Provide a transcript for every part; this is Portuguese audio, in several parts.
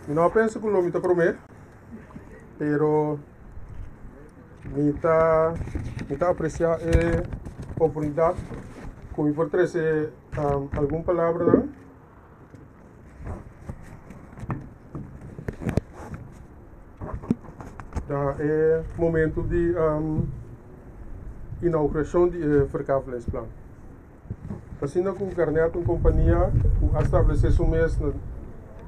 Não penso que o nome está prometo, pero me está apreciar a oportunidade como por trazer alguma palavra, não? É momento de inauguração de verkavelingsplano. Assim, com o Garnet, uma companhia, que estabeleceu um mês na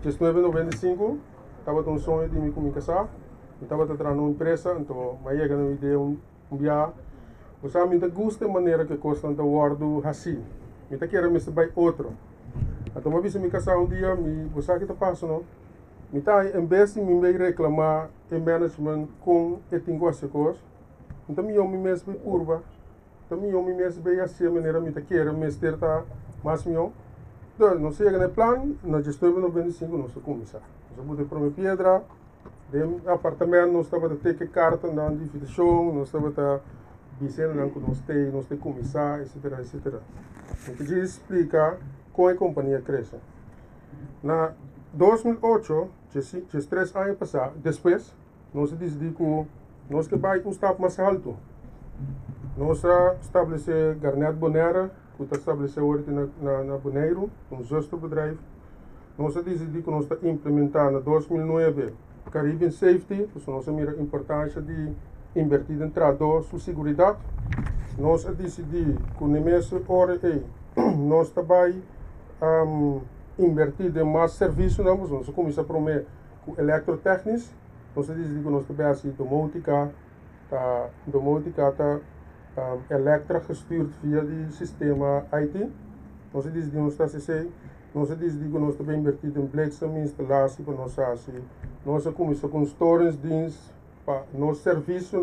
1995, estava um sonho de me casar, estava trabalhando numa empresa, então, mas chega uma ideia, viagem. Você me gosta da maneira que custa o word assim. Me quero me saber outro. Então, uma vez me casar dia, você que está passando, me em vez de me reclamar em management com e tenho essa coisa, então eu me mesmo curva, então eu me mesmo bem assim a maneira me quero me estar mais meu. Então, não sei no plano, na gestão de 95 não se começa. Nós vamos para uma pedra, de apartamento, nós estava a ter carta na invitação, nós estava a dizer que nós temos começar, etc, etc. Então, eu explicar como a companhia cresce. Na 2008, 3 anos passados, depois, nós decidimos que nós que vai um step mais alto. Nós estabelecemos Garnet Bonaire, que está estabelecido hoje na Bonaire, um justo bedrijf. Nós decidimos que nós estamos implementando em 2009 Caribbean Safety, que nós mira a importância de invertir em trabalho sua segurança. Nós decidimos que no mês de hora nós também invertir em mais serviços, nós começamos a promover eletrotécnicos. Nós decidimos que nós também assim domótica está Electra gestuurd via die sistema IT. Nós decidimos que nós também invertir em blikseminstallatie para nós assim. Nós começamos com storensdienst para nosso serviço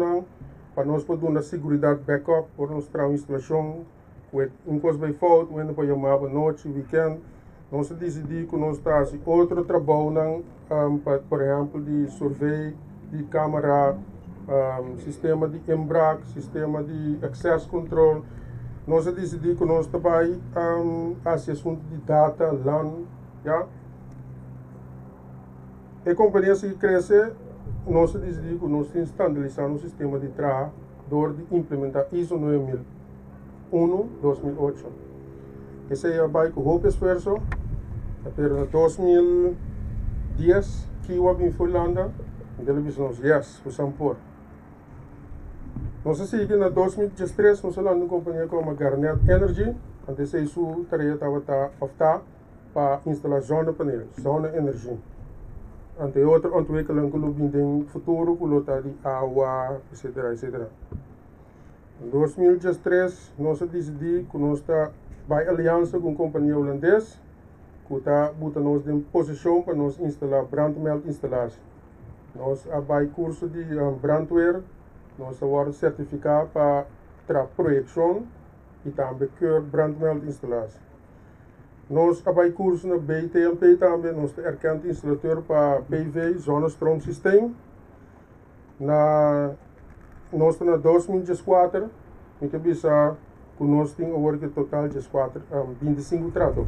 para nós poder dar segurança backup para nossa instalação. Com coisa bem fout, quando para chamar à noite, weekend. Nós decidimos que nós está assim outro trabalho por exemplo de survey de câmera, sistema de embrague, sistema de access control. Nós decidimos que nós também esse assunto de data, LAN, já. A companhia se cresce, nós decidimos que nós standardizar um sistema de trabalho de implementar ISO 9001-2008. Esse é o roupa esforço, pero 2010 que eu vim para Holanda, televisão, yes, o Sampor. Nós seguimos na 2013, nós falamos de uma companhia como Garnet Energy, onde se isso tarefa estava para instalar zona painel, zona energia. Ante outra ontwikkeling que nós no futuro, que nós de água, etc, etc. Em 2013, nós decidimos que nós está vai aliança com a companhia holandesa, que está botando em posição para nós instalar brandmeld instalatie. Nós vai curso de brandweer. Nós agora certificado para projeção e também keur brandmeld instalatie. Nós vai curso na BTLP também, nós erkend installateur para PV, zonnestroomsysteem. Nós na 2014, muito bisa que nós temos agora total de 25 trados.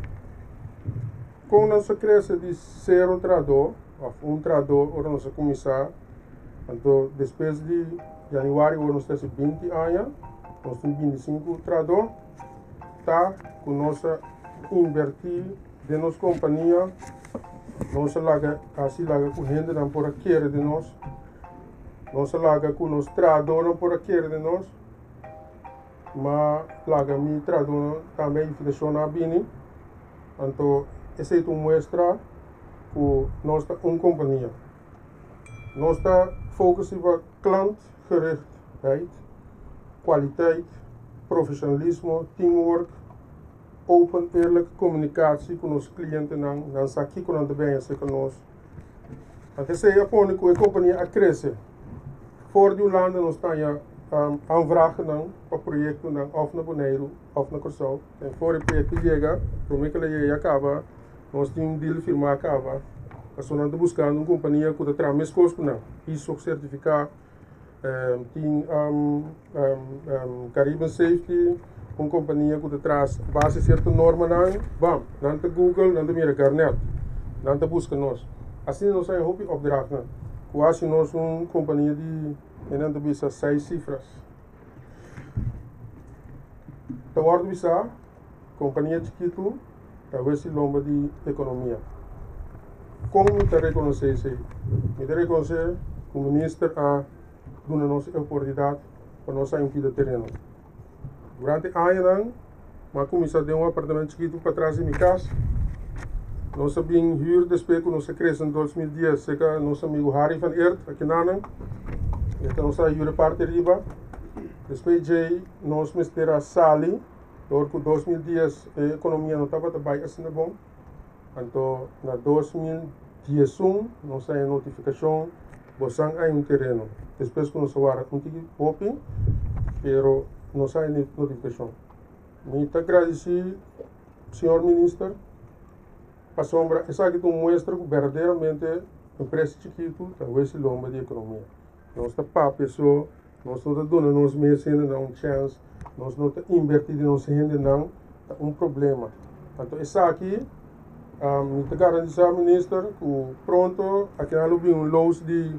Com nossa crescimento de 0 trados, ou trator, agora nós começar, então depois de janeiro, nós temos 20 anos, nós temos 25 trator, tá, com nossa invertir de nossa companhia, nós laga com gente não por aqui de nós laga com nosso trator não por aqui de nós, mas laga mi trator também funciona bem, então esse é uma mostra que nós estamos uma companhia. Nós estamos focussen op klantgerichtheid, kwaliteit, professionalisme, teamwork, open, eerlijke communicatie com os clientes, dan saki com a bem conosco. Até se a pôr com a companhia a crescer. Voor de Holanda nós estamos aanvragen para projeto of na Bonaire of na Curaçao. En voor het project chega, para que ele acaba, nós temos deal firmar acaba. Nós estamos buscando uma companhia que traga mais coisas, isso certificar, tem Caribbean Safety, uma companhia que traz base certa norma não, não te Google, não te mira Garnet, não te busca nós. Assim nós temos hobby opdracht, né? Quase nós uma companhia de, não te bisa 6 cifras. Então, ordem bisa, companhia de Quito, talvez se lomba de economia. Como me reconhecer isso? Me reconhecer que o ministro a dar nossa oportunidade para nós sair aqui do terreno. Durante anos, eu comecei a ter um apartamento chiquito para trás de minha casa. Nós sabíamos huur depois que nós crescemos em 2010, seca nosso amigo Harry van Eert, aqui na Anang. Então, nós huur a parte de riba. Depois de nós meter a Sali, porque em 2010 a economia não estava bem assim bom. Então, em 2011, nós temos a notificação que há um terreno. Depois que nós vamos um ticket open, pero não sai notificação. Muito agradecido, senhor ministro, para a sombra, essa aqui mostra que verdadeiramente a empresa chiquito talvez se lomba de economia. Nós estamos para a pessoa, nós não estamos dando nos meses ainda uma chance, nós não estamos invertindo nos ainda não, é um problema. Então, essa aqui, me garantizo ao ministro que pronto, aqui nós temos lows de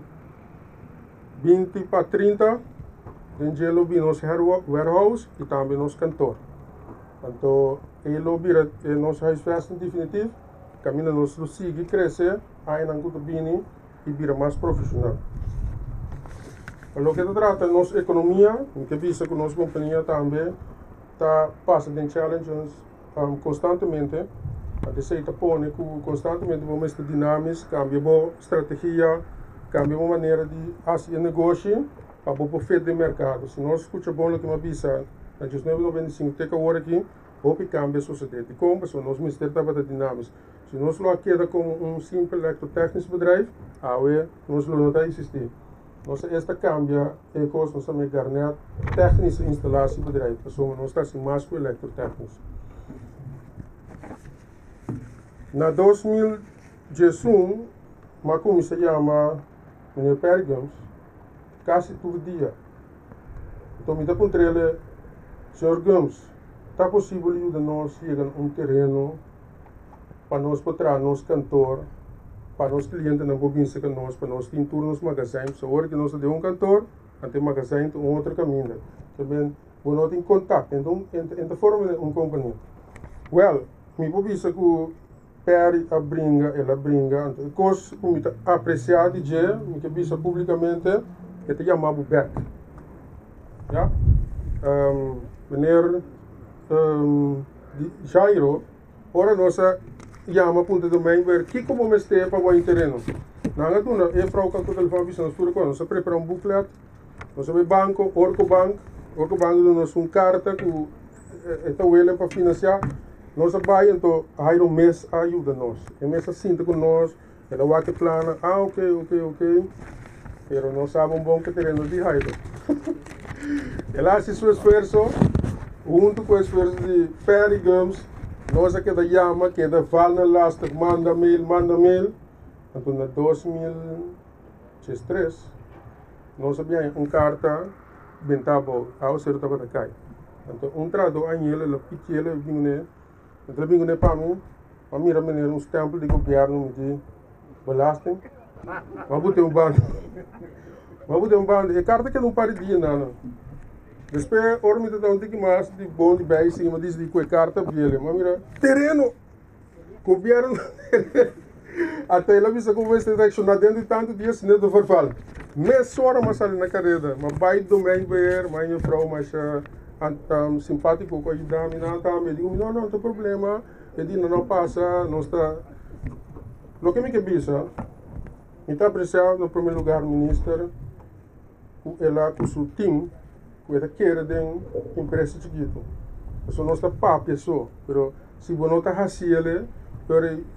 20 para 30, dentro do nosso warehouse e também nosso cantor. Então, ele vira nosso house em definitivo, caminha nosso sigue crescer, aí não custa bem e vira mais profissional. O que trata da nossa economia, que visa que a nossa companhia também está passando em challenges constantemente. A receita põe que constantemente vamos estar dinâmicos, cambia a estratégia, cambia a maneira de fazer negócio para o feito de mercado. Se nós escutamos bom o que me avisa, na 1995, tem que agora aqui, o cambia a sociedade. Como se nós ministério estava dinâmicos. Se nós não queda como um simples eletrotécnico bedrijf, nós não está existir. Nós esta cambia é coisa nós também garnet técnica instalação bedrijf. Então nós está assim mais com eletrotécnicos. Na 2011, uma comissão chama Meneer Pergams, quase todo dia. Então me dá para ele, senhor Gams, está possível ajudar nós chegar um terreno para nós botar nosso cantor, para nós clientes não podem ser nós, para nós ter turnos magazines, só hora que nós temos um cantor, até magazine um outro caminho. Também nós temos contato, então entre forma uma companhia. Well, me pode dizer que Perry a bringa, ela bringa, então coisa que me apreciar de dia, me que bisa publicamente, que te chamava Beck. Ja? Meneer Jairo, ora nossa chama punta também ver que como me esteja para o terreno. Nada tu não é frau que o telefone visa nos por quando nós prepara um booklet, nós vai banco, Orco Bank dá-nos uma carta que está ele para financiar. Nós vai então Jairo mês ajuda nós. E mês assim com nós, ela vai que plana, ok. Pero não sabe um bom que terreno de Jairo. Ela faz seu esforço, junto com o esforço de Perry Gums, nós aqui da Yama, que da Valna Lasta, manda mail. Então, na 2003, nós sabíamos uma carta, bentava, ao ser estava da cai. Então, trado a ele, ela pequena, vinha para mim, a mira maneira um templo de governo de belasting. Mas botei um bando. E carta que não para de dia, não. Depois, ora me dá um tique mais de bom de bem, sim, mas diz de que carta velha. Mas mira, terreno, governo. Até ela visa como vai ser direcionado dentro de tanto dias, nem do farfal. Mês hora mais ali na carreira, mas vai do bem ver, mas minha frau mais simpático com a ajudar, me digo, não tem problema, ele não passa, não está. O que me quebisa, me está apreciando no primeiro lugar, ministro, ela com o seu time, ela quer de uma empresa chiquita. Isso não está para a pessoa, mas se você não está fazendo,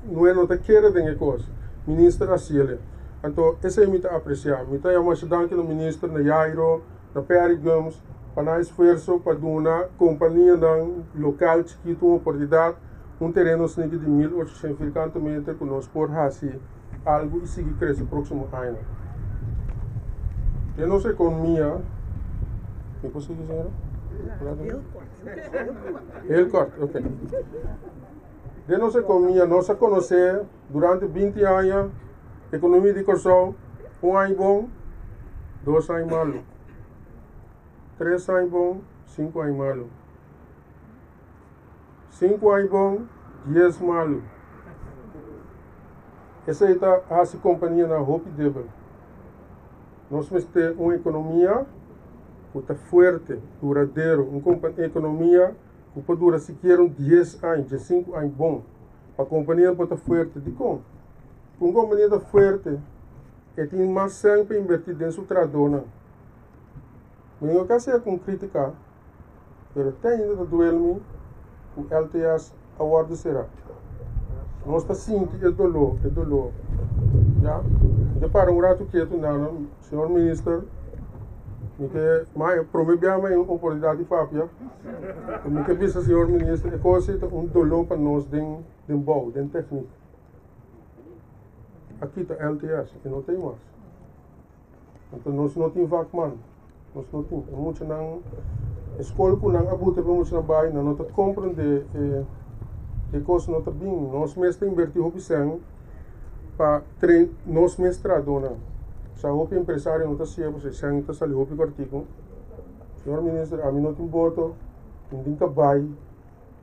não é não está quer de uma coisa, ministro assim. Então, esse é me está apreciando. Me está ajudando no ministro, na Jairo, na Perry Gums, para dar esforço para dar uma companhia local chiquita, uma oportunidade, um terreno de 1.850 metros que nós podemos fazer algo e seguir crescer no próximo ano. de nossa economia, me consegue, senhora? Heel kort, ok. De nossa economia, nós conhecemos durante 20 anos a economia de Corsão, ano bom, 2 anos malo, 3 anos bom, 5 anos malo, 5 anos bom, 10 malo. Essa é a companhia na Hope Devil. Nós temos uma economia que está forte, duradoura, uma economia que pode durar sequer 10 anos, 5 anos bom. A companhia pode estar forte. De como? Uma companhia está forte, e tem mais sangue para investir dentro do tradona. Mas eu quero ser com crítica, mas tem ainda doer-me o LTS Award será. Nós está sentindo é dolor. Já? Eu para um rato quieto, não, senhor ministro, mas provavelmente uma oportunidade de papia. Eu que disse, senhor ministro, é coisa dolor para nós dentro bom, dentro técnico. Aqui está LTS, que não tem mais. Então nós não temos vacman, nós não temos. Muitos não, escola que não abuta para muitos não vai, não está compreender que coisa não está bem. Nós mesmos invertimos o bisangue para treinar nós mestradona. Se a roupa empresário não está sempre, se sangue está saindo roupa artigo. Senhor ministro, a mim não tem voto, não tem cabelo,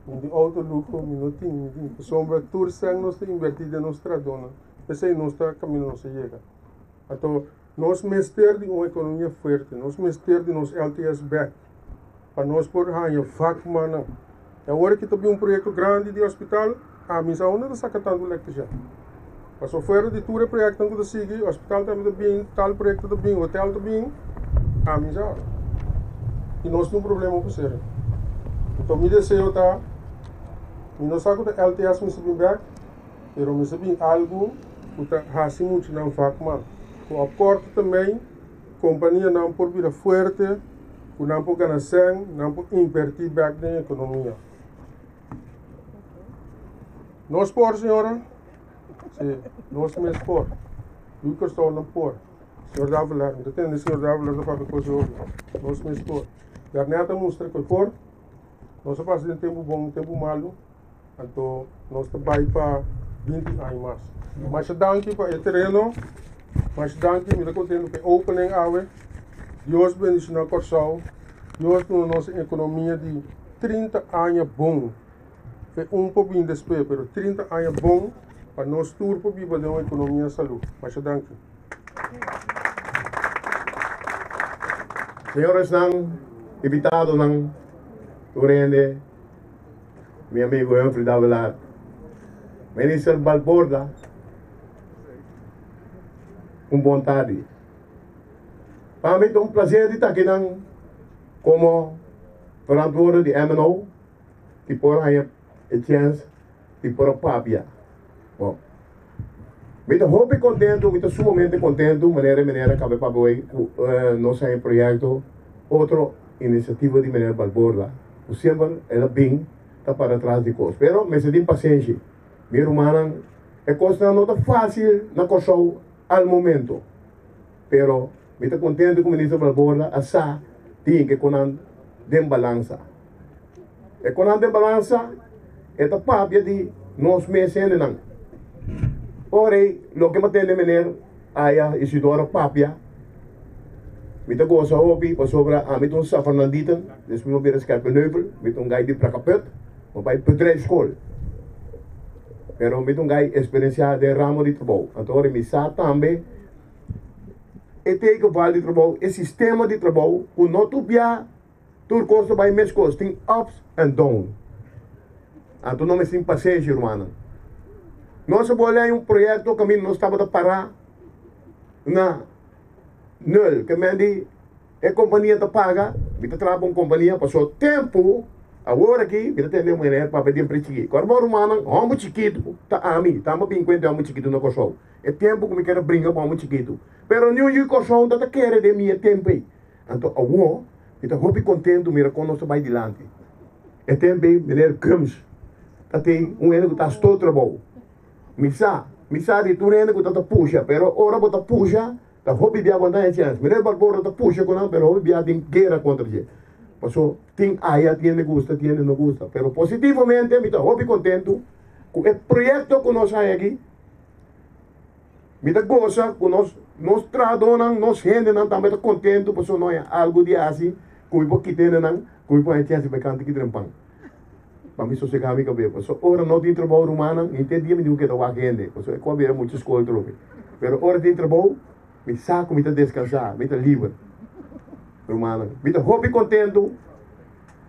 não tem auto luxo, não tem sombra, tudo sangue nós está invertido na estradona. Esse aí não está caminho não se chega. Então, nós mestre de uma economia forte, nós mestre de nos LTS back, para nós por ganhar fac mana. É hora que tem um projeto grande de hospital, a missão não está sacando o leite já. Mas se for de tudo projeto que está seguindo, hospital também bem, tal projeto também, hotel também, a missão. E nós temos um problema com ser. Então, me desejo tá, me não sabe que LTS me subir back, mas me subir algo que está assim muito não fac mana. O acordo também, companhia não pode vir forte, não pode ganhar sangue, não pode invertir back na economia. Nós por, senhora? Sim, nós mesmos por. O que estou não por. Senhor Davalar, não tem o senhor Davalar da fábrica coisa hoje. Nós mesmos por. Garneta mostra que por. Nós passamos tempo bom, tempo malo. Então, nós trabalhamos para 20 anos mais. Mas danke para o terreno. Mas danke, me dá contento que opening hour. Deus bendice na Corsão. Deus tem a nossa economia de 30 anos bom. É pouquinho después, mas 30 anos bom para nós todos para viver de uma economia de saúde. Mas danke. Senhores não invitado não Turende, meu amigo Humphrey Davalar, Ministro Balborda, com vontade. Para mim é um prazer de estar aqui como vereador de MNO, que por aí a chance de por a papia. Bom, me estou bem contente, me estou sumamente contente, maneira que acabei para ver nosso projeto, outra iniciativa de maneira Balborda. O sempre ela bem está para trás de coisas, pero me senti paciência. Minha irmã é coisa não está fácil na Corsão ao momento, pero me estou contente com o ministro Balborda, essa tem que conan dem balança. E conan dem balança é a papia de nós mesmos não. Porém, o que me tem de maneira aí a Isidora papia. Met een goede hobby, pas over met ons Fernandita, dus we weer eens kijken Neuvel, met een guy die prakaput, maar bij bedrijfsschool. Pero met een guy experiencia de ramo de trabalho. Então, me sa também, e teken val de trabalho, e sistema de trabalho, o noto bia, tur costa bij mes costa, tem ups and downs. Então, não me sem paciência, irmã. Nós bolamos projeto que nós estava a parar na nul, que me a companhia te paga, me trabalha com companhia, passou tempo, agora aqui, me tem uma mulher para pedir para ti. Agora, romano, homem chiquito, tá a mim, tá uma 50 homem chiquito no Corsão. É tempo que me quero brincar para homem chiquito. Pero não o Corsão tá querer de mim tempo aí. Então, agora, me tá muito contente, me reconhece vai adiante. É tempo aí, mulher Cruz, tá tem ano que tá todo trabalho. Me sabe de tudo que tá puxa, pero ora bota puxa. Da hobby bia contra a chance. Mire Balbora ta puxa con al, pero hobby bia tem guerra contra ele. Paso tem aya tiene gusta, tiene no gusta. Pero positivamente, me ta hobby contento com o projeto que nós hay aqui. Me ta goza com nós tradonan, nós gente não também tá contento, paso não é algo de assim, com o que tem não, com o que a gente vai cantar que trempang. Para mim sossegar minha cabeça. Paso ora não tem trabalho humano, entendi me digo que tá gente. Paso é que muitas coisas trope. Pero ora tem trabalho, me saco, me tá descansar, me tá livre. Romano, me tá hobby contento.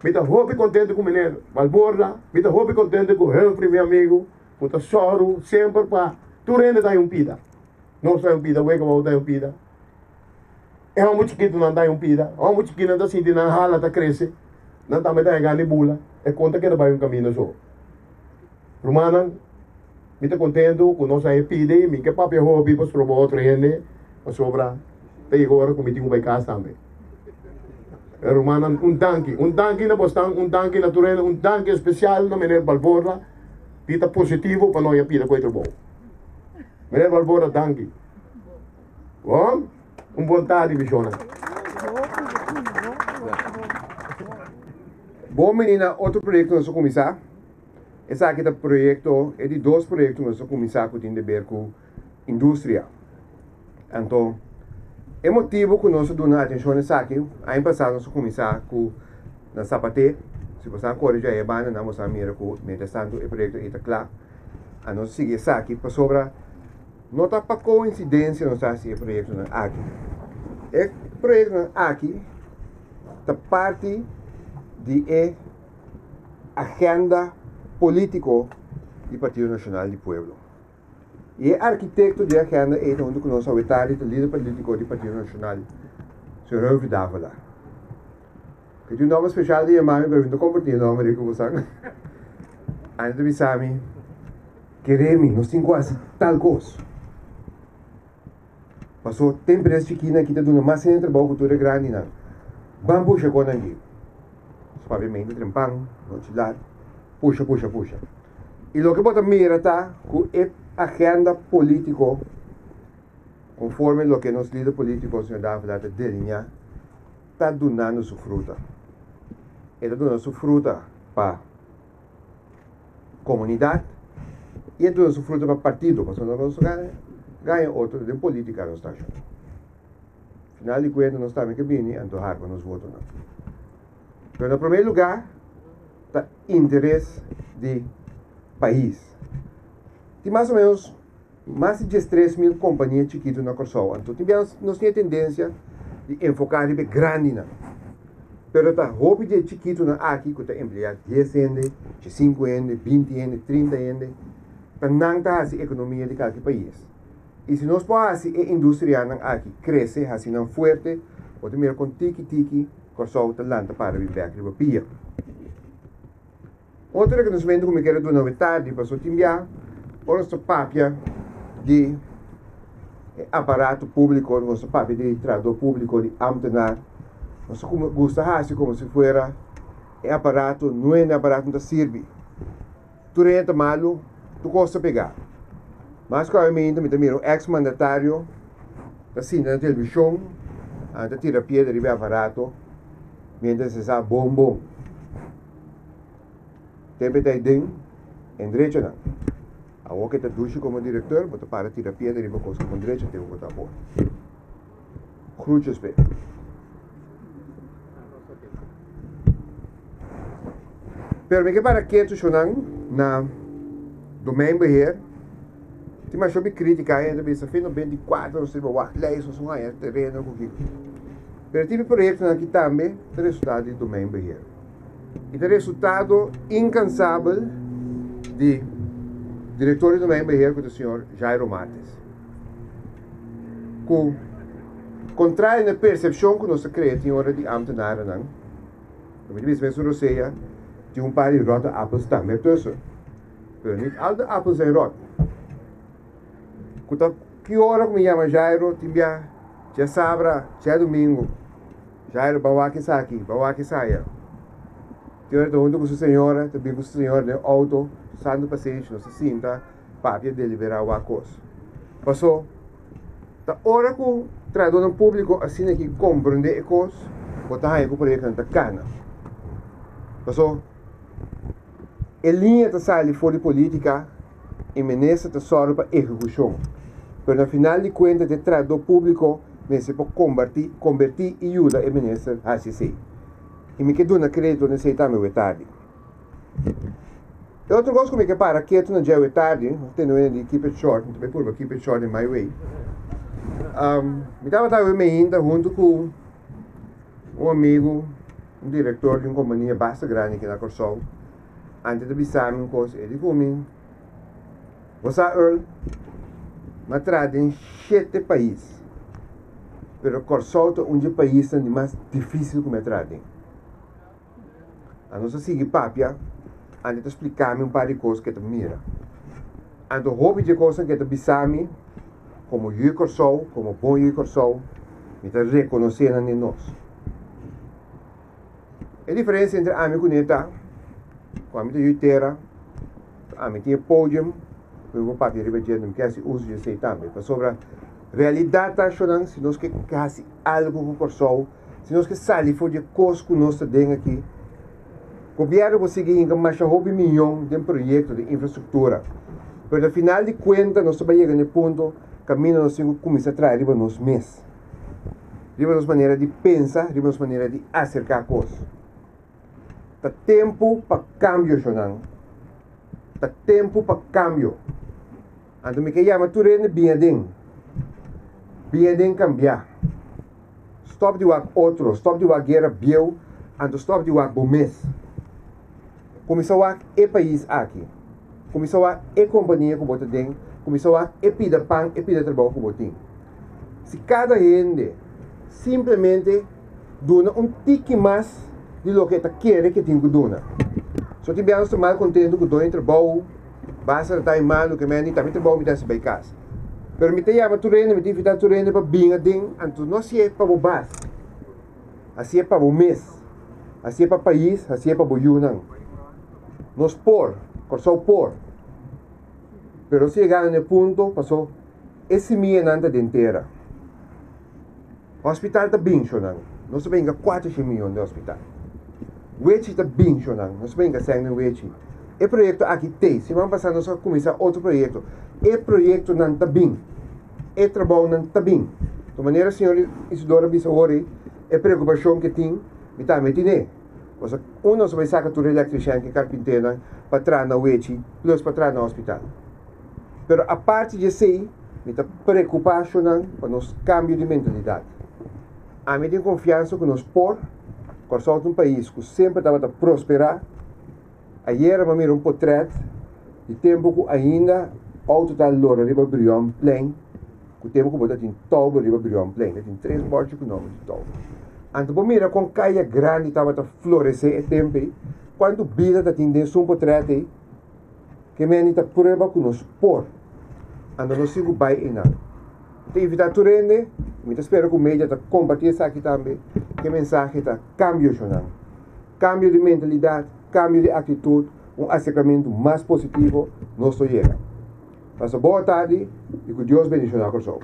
Me tá hobby contente com o menino Balborda, me tá hobby contente com o Humphrey, meu amigo, com o Soro, sempre para tu rende da pida. Não sai pida, o ego vai dar pida. É muito chiquito não dá pida, é muito chiquito não dá sentido na hala tá cresce, não tá me dá ganha bula, é conta que vai caminho só. Romano, me tá contente com nós aí pida, me que papi hobby para provar outro rende, para sobra, tem agora como tinha vai casa também. Romana, tanque na bostan, tanque natural, tanque especial na Menor Balborda, pita positivo para nós pita coisa boa. Menor Balborda tanque. Bom, vontade visiona. Bom menina, outro projeto nós vamos começar. Esse aqui é projeto, é de dois projetos nós vamos começar com a ver com indústria. Então, é motivo que nós damos atenção nesse aqui. Ano passado nós começamos com na Sapate. Se você acorda já é banda, nós vamos mirar com o Medesanto, o projeto está claro. A nós seguir esse aqui para sobra. Não está para coincidência nós fazer o projeto aqui. O projeto aqui está parte de agenda político do Partido Nacional do Pueblo. E o arquiteto de agenda é onde nós sabemos o líder político do Partido Nacional, o Sr. Humphrey Davila. Que tem um nome especial de Yamami, mas não compartilho o nome que você sabe. Antes de avisar-me, queremos, nós temos quase tal coisa. Passou tempo nessa chiquina que está dando mais em trabalho cultura grande, não. Vamos puxar com aqui. Os pavimentos trempam, não te dá. Puxa. E o que pode mirar está com agenda político, conforme o que nos líder político, o Sr. Davila, delinha, está dando sua fruta. Ele está dando sua fruta para a comunidade e está dando sua fruta para o partido, porque nós ganha outro de política na estação. Afinal de contas, nós estamos aqui a antojar para nos votos. Mas, em primeiro lugar, está interesse do país. Tem mais ou menos mais de 3.000 companhias chiquitas na Corsol. Então, nós temos tendência de enfocar em grande. Mas está roupa de chiquito aqui, que está empregado 10 anos, 5 anos, 20 anos, 30 anos, para não estar a economia de cada país. E se nós podemos a indústria aqui cresce, assim não forte, ou também com tiki-tiki, Corsol está lanta para viver aqui no Pia. Outra que nós vemos como que era do novidade, para o timbiar, por nossa papia de aparato público, nossa papia de tradutor público, de amtenar, nós gostamos assim como se fosse aparato, não é aparato que serve. Tu renta malo, tu gosta pegar. Mas claramente, me também ex-mandatário, assim na televisão, a terapia de aparato, mientras se sabe bom. Tempo está dentro, em direito não. A que está duche como diretor, bota para terapia de coisa como direito, tem que botar bom. Cruces bem. Pero me que para que tu chonang na domingo hier, tem mais sobre crítica ainda, bisa fino 24, não sei lá, leis ou são aí terreno com que. Pero tive projeto aqui também, o resultado do domingo hier. E o resultado incansável de diretor do domingo hier com o senhor Jairo Mates. Com contrário na percepção que nós criamos em hora de amtenar não. Eu me disse Roseia, tinha um par de rota appels também tussen. Pero niet al de appels zijn rot. Que hora que me chama Jairo, timbia, já sabra, já domingo. Jairo, bawa que saia. Tinha hora junto com sua senhora, também com sua senhora no auto, santo passeio, não se sinta, papia deliberar o acoso. Passou, da hora que traduzir público assim que compreende coisas, botar aí com o projeto na cana. Então, a linha de sair fora de política e menessa de só para execução. Mas no final de contas, de traduzir público, se pode convertir e ajudar a menessa a se. E me quedo na crédito nesse também é tarde. E outra coisa que para que tu não já é tarde, tenho de keep it short, também por keep it short in my way. Me estava ainda junto com um amigo, um diretor de uma companhia bastante grande aqui na Corsol. Antes de avisar uma coisa, ele disse comigo: você Earl, me traz em 7 países, mas Corsol é um dos países mais difíceis que me trazem. A nossa seguir papia, antes de explicar-me um par de coisas que tu mira. Antes de hobby de coisas que tu avisar-me, como eu Corsol, como bom eu Corsol, me está reconhecendo em nós. A diferença entre a minha cuneta, com a minha terra, a minha pódio, eu vou para repetir, não quero uso de sei também. Para sobre a realidade se nós que quase algo com o Corsol, se nós que sair for de coisas que nós temos aqui, o governo vai seguir mais de $1 milhão de projetos de infraestrutura. Mas no final de contas, nós vamos chegar no ponto, caminho nós temos que começar a trazer para nós mesmos. Riba nossa maneira de pensar, riba nossa maneira de acercar coisas. Está tempo para cambio, Jonan. Está tempo para cambio. Então, me chama tu rende bem cambiar. Stop de wak outro, stop de wak guerra biel, então stop de wak bomês. Começou a país aqui. Começou a companhia que você tem. Começou a pida pão, pida trabalho que você tem. Se cada gente simplesmente dona um tique mais de lo que quer que tem que donar. Se você estiver mais contente com o trabalho, basta estar em mão, que me também trabalho me dá se bem casa. Mas me chama tu rende, me diz tu rende para bem a ding, então não se é para o bas. Assim é para o mês. Assim é para o país, assim é para o Yunnan. Nós por, Corsol por. Pero se chegaram no ponto, passou esse mês nanta de inteira. O hospital está bem, Shonan. Nós venga 4 milhões de hospital. O Wechi está bem, Shonan. Nós venga 100 no Wechi. O projeto aqui tem. Se vamos passar, nós vamos começar outro projeto. O projeto não está bem. O trabalho não está bem. De maneira, senhor Isidora Bissawori, a preocupação que tem, me está metendo. Nós vamos sacar tudo eletriciano que carpinteiro para trás na Wechi, plus para trás no hospital. Pero a parte de si, me está preocupado para nós cambio de mentalidade. A mim tem confiança que nós por, Corsol é um país que sempre estava a prosperar. Ayer eu vi um portrait de tempo que ainda auto está loro riba Brion Plain, que o tempo que botar tem tobo riba Brion Plain, tem 3 bordos econômicos de tobo. Então, eu mira com caia grande estava a florescer o tempo, quando vida está tendo um portrait que me está prova que nós por, anda nós sigo bai e nada. Te evitar tu rende, me espero que o media está compartilhando isso aqui também, que mensagem está cambio, Jonan. Cambio de mentalidade, cambio de atitude, um acercamento mais positivo, nós chega. Passa boa tarde e que Deus bendiga a Corsol.